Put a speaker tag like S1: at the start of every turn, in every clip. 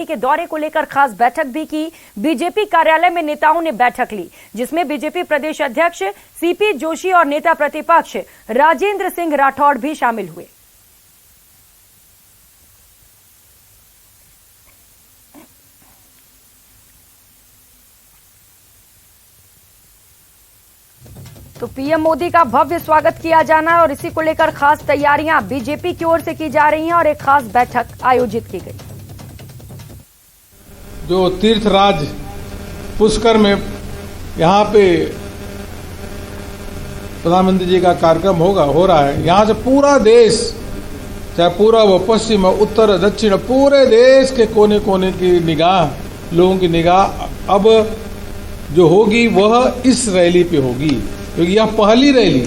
S1: के दौरे को लेकर खास बैठक भी की। बीजेपी कार्यालय में नेताओं ने बैठक ली, जिसमें बीजेपी प्रदेश अध्यक्ष सीपी जोशी और नेता प्रतिपक्ष राजेंद्र सिंह राठौड़ भी शामिल हुए। तो पीएम मोदी का भव्य स्वागत किया जाना है और इसी को लेकर खास तैयारियां बीजेपी की ओर से की जा रही हैं और एक खास बैठक आयोजित की गई।
S2: जो तीर्थराज पुष्कर में यहाँ पे प्रधानमंत्री जी का कार्यक्रम हो रहा है, यहाँ से पूरा देश, चाहे पूर्व पश्चिम उत्तर दक्षिण, पूरे देश के कोने कोने की निगाह, लोगों की निगाह अब जो होगी वह इस रैली पे होगी, क्योंकि यह पहली रैली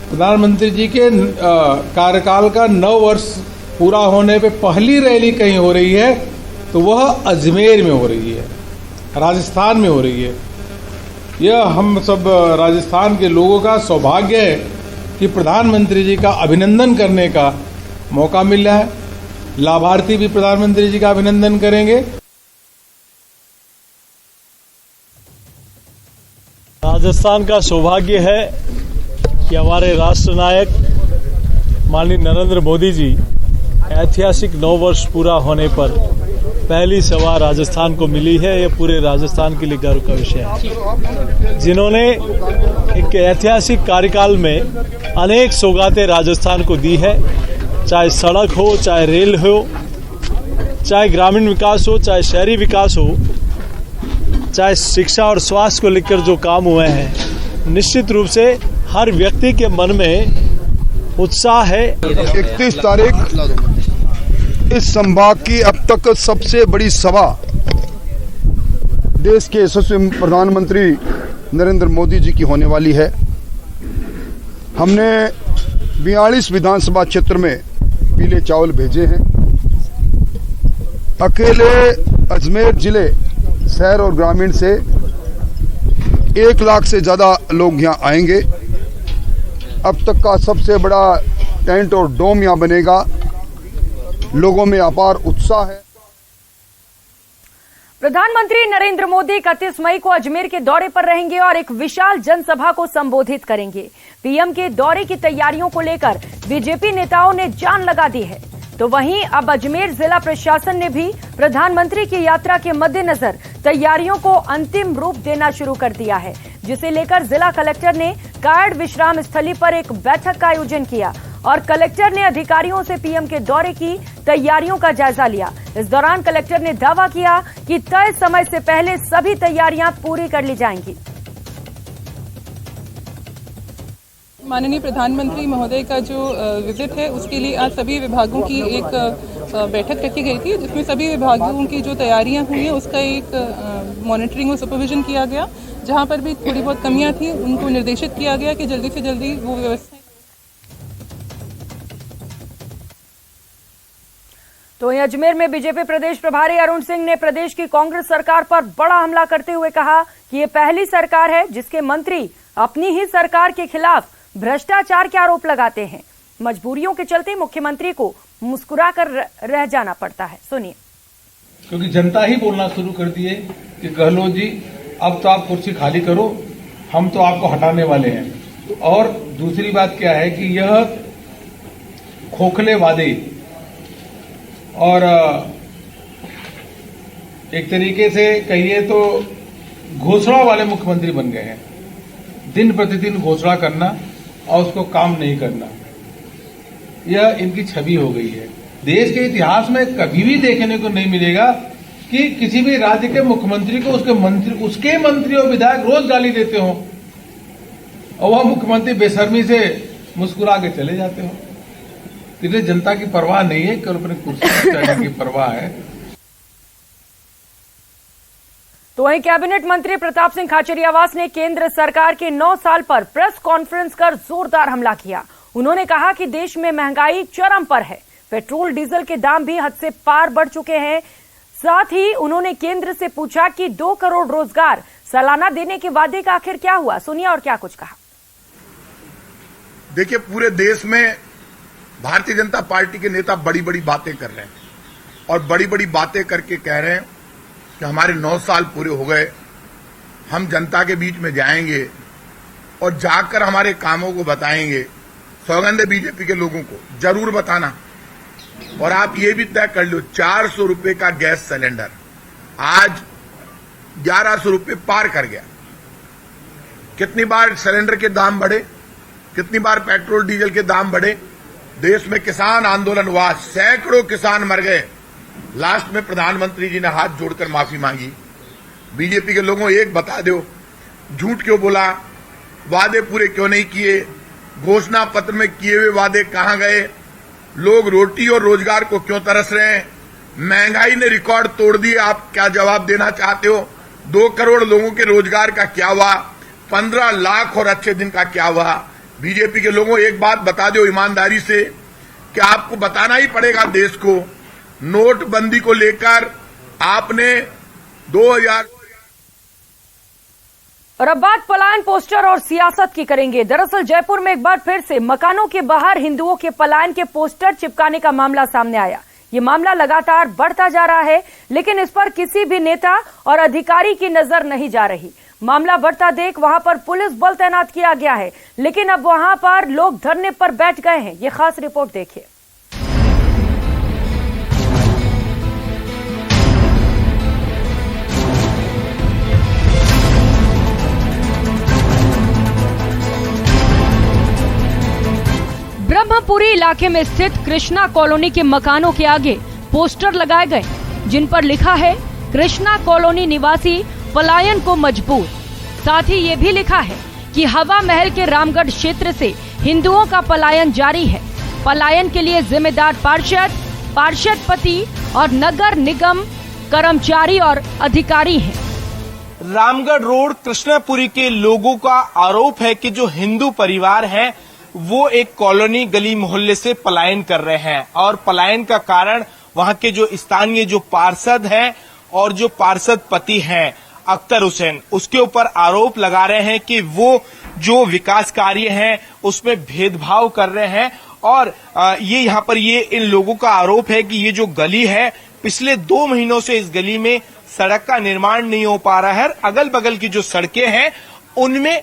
S2: प्रधानमंत्री जी के कार्यकाल का 9 वर्ष पूरा होने पे पहली रैली कहीं हो रही है तो वह अजमेर में हो रही है, राजस्थान में हो रही है। यह हम सब राजस्थान के लोगों का सौभाग्य है कि प्रधानमंत्री जी का अभिनंदन करने का मौका मिल रहा है। लाभार्थी भी प्रधानमंत्री जी का अभिनंदन करेंगे।
S3: राजस्थान का सौभाग्य है कि हमारे राष्ट्र नायक माननीय नरेंद्र मोदी जी ऐतिहासिक 9 वर्ष पूरा होने पर पहली सभा राजस्थान को मिली है। यह पूरे राजस्थान के लिए गर्व का विषय है, जिन्होंने एक ऐतिहासिक कार्यकाल में अनेक सौगातें राजस्थान को दी है, चाहे सड़क हो, चाहे रेल हो, चाहे ग्रामीण विकास हो, चाहे शहरी विकास हो, चाहे शिक्षा और स्वास्थ्य को लेकर जो काम हुए हैं। निश्चित रूप से हर व्यक्ति के मन में उत्साह है।
S4: 31 तारीख इस संभाग की अब तक सबसे बड़ी सभा देश के यशस्वी प्रधानमंत्री नरेंद्र मोदी जी की होने वाली है। हमने 42 विधानसभा क्षेत्र में पीले चावल भेजे हैं। अकेले अजमेर जिले शहर और ग्रामीण से 1 लाख से ज्यादा लोग यहाँ आएंगे। अब तक का सबसे बड़ा टेंट और डोम यहाँ बनेगा। लोगों में अपार उत्साह है।
S1: प्रधानमंत्री नरेंद्र मोदी 31 मई को अजमेर के दौरे पर रहेंगे और एक विशाल जनसभा को संबोधित करेंगे। पीएम के दौरे की तैयारियों को लेकर बीजेपी नेताओं ने जान लगा दी है। तो वहीं अब अजमेर जिला प्रशासन ने भी प्रधानमंत्री की यात्रा के मद्देनजर तैयारियों को अंतिम रूप देना शुरू कर दिया है, जिसे लेकर जिला कलेक्टर ने कायड़ विश्राम स्थली पर एक बैठक का आयोजन किया और कलेक्टर ने अधिकारियों से पीएम के दौरे की तैयारियों का जायजा लिया। इस दौरान कलेक्टर ने दावा किया कि तय समय से पहले सभी तैयारियां पूरी कर ली जाएंगी।
S5: माननीय प्रधानमंत्री महोदय का जो विजिट है उसके लिए आज सभी विभागों की एक बैठक रखी गई थी, जिसमें सभी विभागों की जो तैयारियां हुई हैं उसका एक मॉनिटरिंग और सुपरविजन किया गया। जहां पर भी थोड़ी बहुत कमियां थी उनको निर्देशित किया गया कि जल्दी से जल्दी वो व्यवस्था।
S1: तो अजमेर में बीजेपी प्रदेश प्रभारी अरुण सिंह ने प्रदेश की कांग्रेस सरकार पर बड़ा हमला करते हुए कहा कि ये पहली सरकार है जिसके मंत्री अपनी ही सरकार के खिलाफ भ्रष्टाचार के आरोप लगाते हैं। मजबूरियों के चलते मुख्यमंत्री को मुस्कुराकर रह जाना पड़ता है। सुनिए।
S2: क्योंकि जनता ही बोलना शुरू कर दिए कि गहलोत जी अब तो आप कुर्सी खाली करो, हम तो आपको हटाने वाले हैं। और दूसरी बात क्या है कि यह खोखले वादे और एक तरीके से कहिए तो घोषणा वाले मुख्यमंत्री बन गए हैं। दिन प्रतिदिन घोषणा करना और उसको काम नहीं करना, यह इनकी छवि हो गई है। देश के इतिहास में कभी भी देखने को नहीं मिलेगा कि किसी भी राज्य के मुख्यमंत्री को उसके मंत्री और विधायक रोज गाली देते हो और वह मुख्यमंत्री बेशर्मी से मुस्कुरा के चले जाते हो। इसलिए जनता की परवाह नहीं है, केवल अपनी कुर्सी पर चढ़ने की परवाह है।
S1: तो वहीं कैबिनेट मंत्री प्रताप सिंह खाचरियावास ने केंद्र सरकार के 9 साल पर प्रेस कॉन्फ्रेंस कर जोरदार हमला किया। उन्होंने कहा कि देश में महंगाई चरम पर है, पेट्रोल डीजल के दाम भी हद से पार बढ़ चुके हैं। साथ ही उन्होंने केंद्र से पूछा कि 2 करोड़ रोजगार सालाना देने के वादे का आखिर क्या हुआ। सुनिए और क्या कुछ कहा।
S4: देखिए, पूरे देश में भारतीय जनता पार्टी के नेता बड़ी बड़ी बातें कर रहे हैं,
S6: और बड़ी बड़ी बातें करके कह रहे हैं कि हमारे 9 साल पूरे हो गए, हम जनता के बीच में जाएंगे और जाकर हमारे कामों को बताएंगे। सौगंध है बीजेपी के लोगों को, जरूर बताना। और आप ये भी तय कर लो, 400 रुपए का गैस सिलेंडर आज 1100 रुपए पार कर गया। कितनी बार सिलेंडर के दाम बढ़े, कितनी बार पेट्रोल डीजल के दाम बढ़े। देश में किसान आंदोलन हुआ, सैकड़ों किसान मर गए। लास्ट में प्रधानमंत्री जी ने हाथ जोड़कर माफी मांगी। बीजेपी के लोगों एक बता दो, झूठ क्यों बोला, वादे पूरे क्यों नहीं किए, घोषणा पत्र में किए हुए वादे कहां गए, लोग रोटी और रोजगार को क्यों तरस रहे हैं, महंगाई ने रिकॉर्ड तोड़ दिए, आप क्या जवाब देना चाहते हो। 2 करोड़ लोगों के रोजगार का क्या हुआ, 15 लाख और अच्छे दिन का क्या हुआ। बीजेपी के लोगों एक बात बता दो ईमानदारी से कि आपको बताना ही पड़ेगा देश को, नोटबंदी को लेकर आपने 2000।
S1: और अब बात पलायन पोस्टर और सियासत की करेंगे। दरअसल जयपुर में एक बार फिर से मकानों के बाहर हिंदुओं के पलायन के पोस्टर चिपकाने का मामला सामने आया। ये मामला लगातार बढ़ता जा रहा है, लेकिन इस पर किसी भी नेता और अधिकारी की नजर नहीं जा रही। मामला बढ़ता देख वहां पर पुलिस बल तैनात किया गया है, लेकिन अब वहां पर लोग धरने पर बैठ गए हैं। ये खास रिपोर्ट देखिए। ब्रह्मपुरी इलाके में स्थित कृष्णा कॉलोनी के मकानों के आगे पोस्टर लगाए गए, जिन पर लिखा है कृष्णा कॉलोनी निवासी पलायन को मजबूर। साथ ही ये भी लिखा है कि हवा महल के रामगढ़ क्षेत्र से हिंदुओं का पलायन जारी है। पलायन के लिए जिम्मेदार पार्षद पति और नगर निगम कर्मचारी और अधिकारी हैं।
S7: रामगढ़ रोड कृष्णापुरी के लोगों का आरोप है कि जो हिंदू परिवार है वो एक कॉलोनी गली मोहल्ले से पलायन कर रहे हैं, और पलायन का कारण वहां के जो स्थानीय जो पार्षद हैं और जो पार्षद पति हैं अख्तर हुसैन, उसके ऊपर आरोप लगा रहे हैं कि वो जो विकास कार्य हैं उसमें भेदभाव कर रहे हैं। और ये यहाँ पर ये इन लोगों का आरोप है कि ये जो गली है पिछले 2 महीनों से इस गली में सड़क का निर्माण नहीं हो पा रहा है। अगल बगल की जो सड़कें हैं उनमें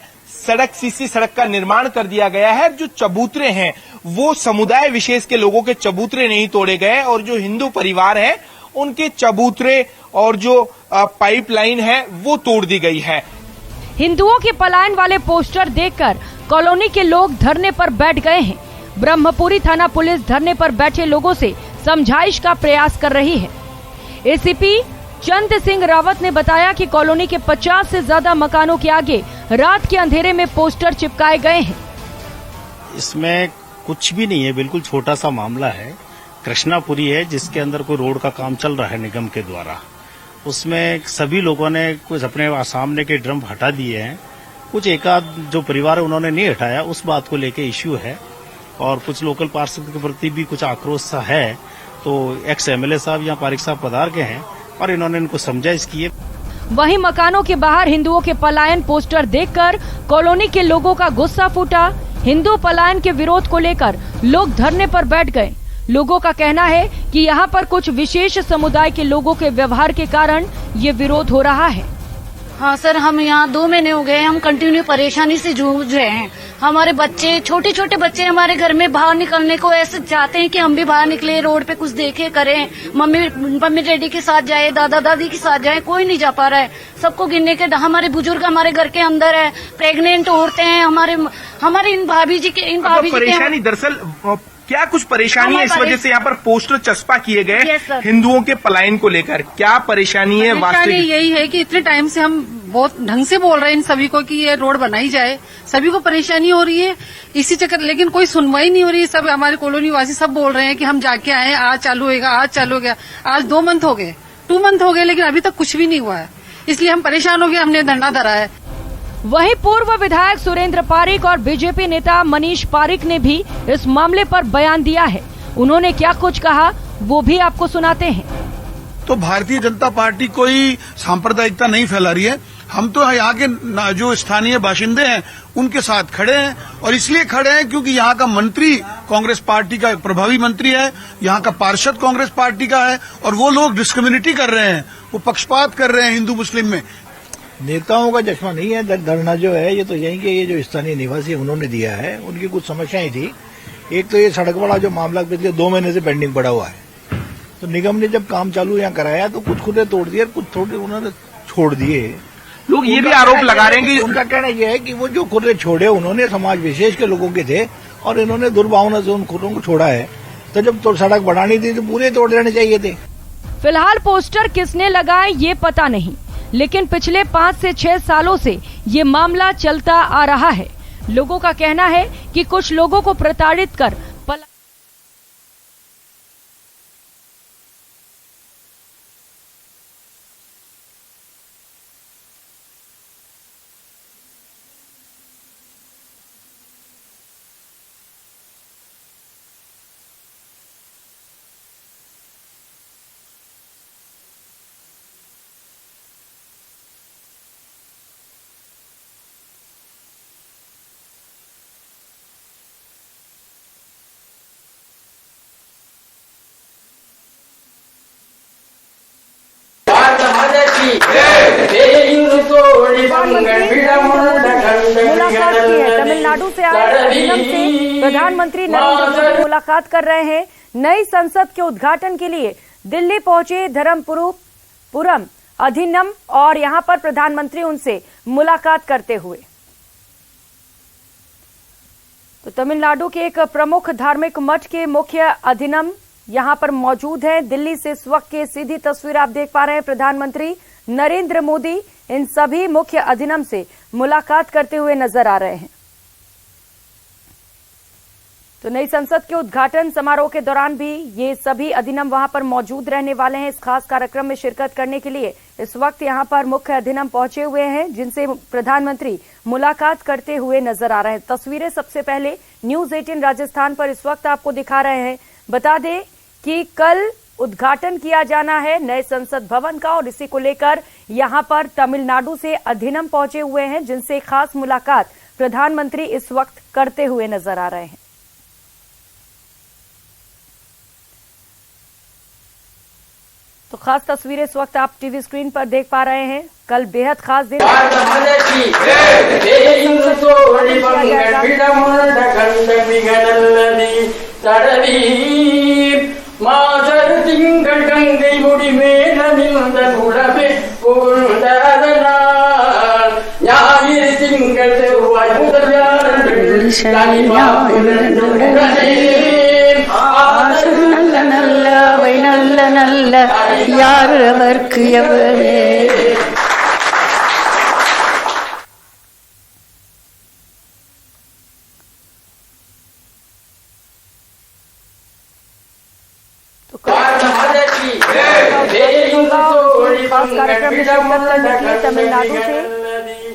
S7: सीसी सड़क का निर्माण कर दिया गया है। जो चबूतरे हैं वो समुदाय विशेष के लोगों के चबूतरे नहीं तोड़े गए, और जो हिंदू परिवार है उनके चबूतरे और जो पाइपलाइन है वो तोड़ दी गई है।
S1: हिंदुओं के पलायन वाले पोस्टर देखकर कॉलोनी के लोग धरने पर बैठ गए हैं। ब्रह्मपुरी थाना पुलिस धरने पर बैठे लोगों से समझाइश का प्रयास कर रही है। एसीपी चंद सिंह रावत ने बताया कि कॉलोनी के 50 से ज्यादा मकानों के आगे रात के अंधेरे में पोस्टर चिपकाए गए हैं।
S8: इसमें कुछ भी नहीं है, बिल्कुल छोटा सा मामला है। कृष्णापुरी है जिसके अंदर कोई रोड का काम चल रहा है निगम के द्वारा। उसमें सभी लोगों ने कुछ अपने सामने के ड्रम हटा दिए हैं, कुछ एकाध जो परिवार है उन्होंने नहीं हटाया। उस बात को लेके इश्यू है, और कुछ लोकल पार्षद के प्रति भी कुछ आक्रोश सा है। तो एक्स एमएलए साहब या पारिक साहब पधार के हैं और इन्होंने इनको समझाइश की है।
S1: वहीं मकानों के बाहर हिंदुओं के पलायन पोस्टर देखकर कॉलोनी के लोगों का गुस्सा फूटा। हिंदू पलायन के विरोध को लेकर लोग धरने पर बैठ गए। लोगों का कहना है कि यहाँ पर कुछ विशेष समुदाय के लोगों के व्यवहार के कारण ये विरोध हो रहा है।
S9: हाँ सर, हम यहाँ 2 महीने हो गए, हम कंटिन्यू परेशानी से जूझ रहे हैं। हमारे बच्चे, छोटे छोटे बच्चे हमारे घर में बाहर निकलने को ऐसे चाहते हैं कि हम भी बाहर निकले, रोड पे कुछ देखे करें, मम्मी डैडी के साथ जाए, दादा दादी के साथ जाए, कोई नहीं जा पा रहा है। सबको गिनने के हमारे बुजुर्ग हमारे घर के अंदर है, प्रेग्नेंट औरतें हैं, हमारे इन भाभी जी के
S7: परेशानी दरअसल क्या कुछ परेशानी है इस वजह से यहाँ पर पोस्टर चस्पा किए गए हिंदुओं के पलायन को लेकर? क्या परेशानी है? वास्तविक
S5: यही है कि इतने टाइम से हम बहुत ढंग से बोल रहे हैं इन सभी को कि ये रोड बनाई जाए, सभी को परेशानी हो रही है इसी चक्कर, लेकिन कोई सुनवाई नहीं हो रही है। सब हमारे कॉलोनी वासी सब बोल रहे हैं कि हम जाके आए, आज चालू होगा, आज चालू हो गया। आज 2 मंथ हो गए, 2 मंथ हो गए, लेकिन अभी तक कुछ भी नहीं हुआ है। इसलिए हम परेशान हो गए, हमने धरना धरा है।
S1: वहीं पूर्व विधायक सुरेंद्र पारिक और बीजेपी नेता मनीष पारिक ने भी इस मामले पर बयान दिया है। उन्होंने क्या कुछ कहा वो भी आपको सुनाते हैं।
S10: तो भारतीय जनता पार्टी कोई सांप्रदायिकता नहीं फैला रही है। हम तो यहाँ के जो स्थानीय बाशिंदे हैं उनके साथ खड़े हैं, और इसलिए खड़े हैं क्योंकि यहाँ का मंत्री कांग्रेस पार्टी का प्रभावी मंत्री है, यहाँ का पार्षद कांग्रेस पार्टी का है, और वो लोग डिस्क्रिमिनेटी कर रहे हैं, वो पक्षपात कर रहे हैं हिंदू मुस्लिम में।
S11: नेताओं का चश्मा नहीं है धरना जो है, ये तो यहीं के ये जो स्थानीय निवासी उन्होंने दिया है, उनकी कुछ समस्याएं थी। एक तो ये सड़क वाला जो मामला पिछले 2 महीने से पेंडिंग पड़ा हुआ है, तो निगम ने जब काम चालू यहाँ कराया तो कुछ खुदे तोड़ दिए, कुछ थोड़े उन्होंने छोड़ दिए।
S7: लोग ये भी आरोप लगा रहे हैं कि
S11: उनका कहना यह है कि वो जो खुदे छोड़े उन्होंने समाज विशेष के लोगों के थे, और इन्होंने दुर्भावना से उन खुदों को छोड़ा है, तो जब तो सड़क बढ़ानी थी तो पूरे तोड़ देने चाहिए थे।
S1: फिलहाल पोस्टर किसने लगाए ये पता नहीं, लेकिन पिछले 5 से 6 सालों से ये मामला चलता आ रहा है। लोगों का कहना है कि कुछ लोगों को प्रताड़ित कर मुलाकात की है। तमिलनाडु से आए अधिनियम से प्रधानमंत्री नरेंद्र मोदी मुलाकात कर रहे हैं। नई संसद के उद्घाटन के लिए दिल्ली पहुंचे धर्मपुरम अधिनियम, और यहां पर प्रधानमंत्री उनसे मुलाकात करते हुए। तो तमिलनाडु के एक प्रमुख धार्मिक मठ के मुख्य अधिनियम यहां पर मौजूद है। दिल्ली से इस वक्त की सीधी तस्वीर आप देख पा रहे हैं। प्रधानमंत्री नरेंद्र मोदी इन सभी मुख्य अधिनियम से मुलाकात करते हुए नजर आ रहे हैं। तो नई संसद के उद्घाटन समारोह के दौरान भी ये सभी अधिनियम वहां पर मौजूद रहने वाले हैं। इस खास कार्यक्रम में शिरकत करने के लिए इस वक्त यहां पर मुख्य अधिनियम पहुंचे हुए हैं, जिनसे प्रधानमंत्री मुलाकात करते हुए नजर आ रहे हैं। तस्वीरें सबसे पहले न्यूज 18 राजस्थान पर इस वक्त आपको दिखा रहे हैं। बता दें कि कल उद्घाटन किया जाना है नए संसद भवन का, और इसी को लेकर यहां पर तमिलनाडु से अधिनियम पहुंचे हुए हैं, जिनसे खास मुलाकात प्रधानमंत्री इस वक्त करते हुए नजर आ रहे हैं। तो खास तस्वीरें इस वक्त आप टीवी स्क्रीन पर देख पा रहे हैं। कल बेहद खास दिन
S12: நல்ல யார் அவர்க்கு எவரே
S1: कार्यक्रम में शिरकत करने के लिए तमिलनाडु से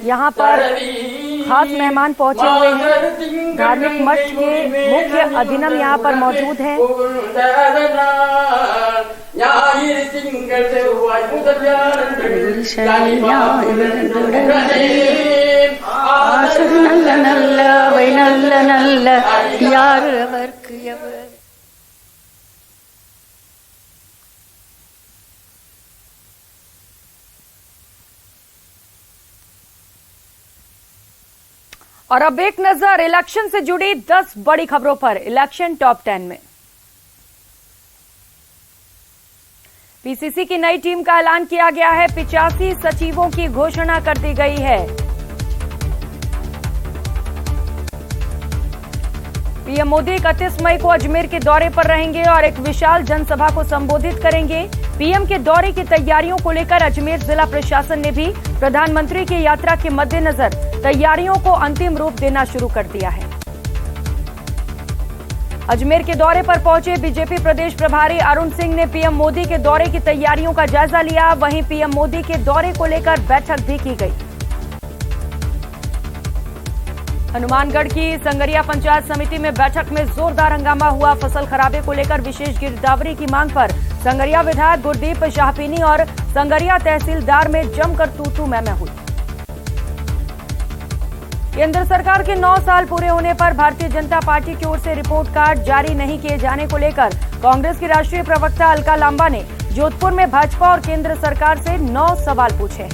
S1: यहाँ पर खास मेहमान पहुंचे हुए हैं। धार्मिक मठ के मुख्य अधिनियम यहाँ पर मौजूद हैं। और अब एक नजर इलेक्शन से जुड़ी 10 बड़ी खबरों पर इलेक्शन टॉप 10 में। पीसीसी की नई टीम का ऐलान किया गया है। 85 सचिवों की घोषणा कर दी गई है। पीएम मोदी 31 मई को अजमेर के दौरे पर रहेंगे और एक विशाल जनसभा को संबोधित करेंगे। पीएम के दौरे की तैयारियों को लेकर अजमेर जिला प्रशासन ने भी प्रधानमंत्री की यात्रा के मद्देनजर तैयारियों को अंतिम रूप देना शुरू कर दिया है। अजमेर के दौरे पर पहुंचे बीजेपी प्रदेश प्रभारी अरुण सिंह ने पीएम मोदी के दौरे की तैयारियों का जायजा लिया। वहीं पीएम मोदी के दौरे को लेकर बैठक भी की गई। हनुमानगढ़ की संगरिया पंचायत समिति में बैठक में जोरदार हंगामा हुआ। फसल खराबे को लेकर विशेष गिरदावरी की मांग पर संगरिया विधायक गुरदीप शाहपीनी और संगरिया तहसीलदार में जमकर तू-तू मैं हुई। केंद्र सरकार के 9 साल पूरे होने पर भारतीय जनता पार्टी की ओर से रिपोर्ट कार्ड जारी नहीं किए जाने को लेकर कांग्रेस की राष्ट्रीय प्रवक्ता अलका लांबा ने जोधपुर में भाजपा और केंद्र सरकार से 9 सवाल पूछे।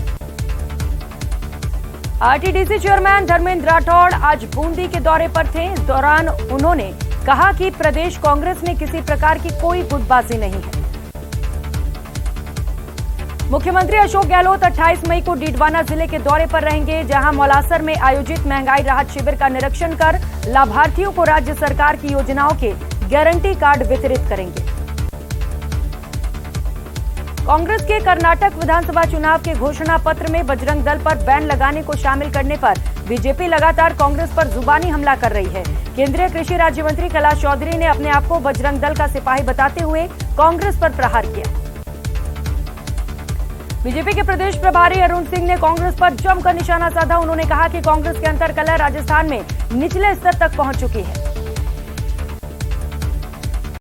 S1: आरटीडीसी चेयरमैन धर्मेंद्र राठौड़ आज बूंदी के दौरे पर थे। इस दौरान उन्होंने कहा कि प्रदेश कांग्रेस में किसी प्रकार की कोई गुटबाजी नहीं है। मुख्यमंत्री अशोक गहलोत 28 मई को डीडवाना जिले के दौरे पर रहेंगे, जहां मौलासर में आयोजित महंगाई राहत शिविर का निरीक्षण कर लाभार्थियों को राज्य सरकार की योजनाओं के गारंटी कार्ड वितरित करेंगे। कांग्रेस के कर्नाटक विधानसभा चुनाव के घोषणा पत्र में बजरंग दल पर बैन लगाने को शामिल करने पर बीजेपी लगातार कांग्रेस पर जुबानी हमला कर रही है। केंद्रीय कृषि राज्य मंत्री कैलाश चौधरी ने अपने आप को बजरंग दल का सिपाही बताते हुए कांग्रेस पर प्रहार किया। बीजेपी के प्रदेश प्रभारी अरुण सिंह ने कांग्रेस पर जमकर निशाना साधा। उन्होंने कहा कि कांग्रेस की अंतर्कलह राजस्थान में निचले स्तर तक पहुंच चुकी है।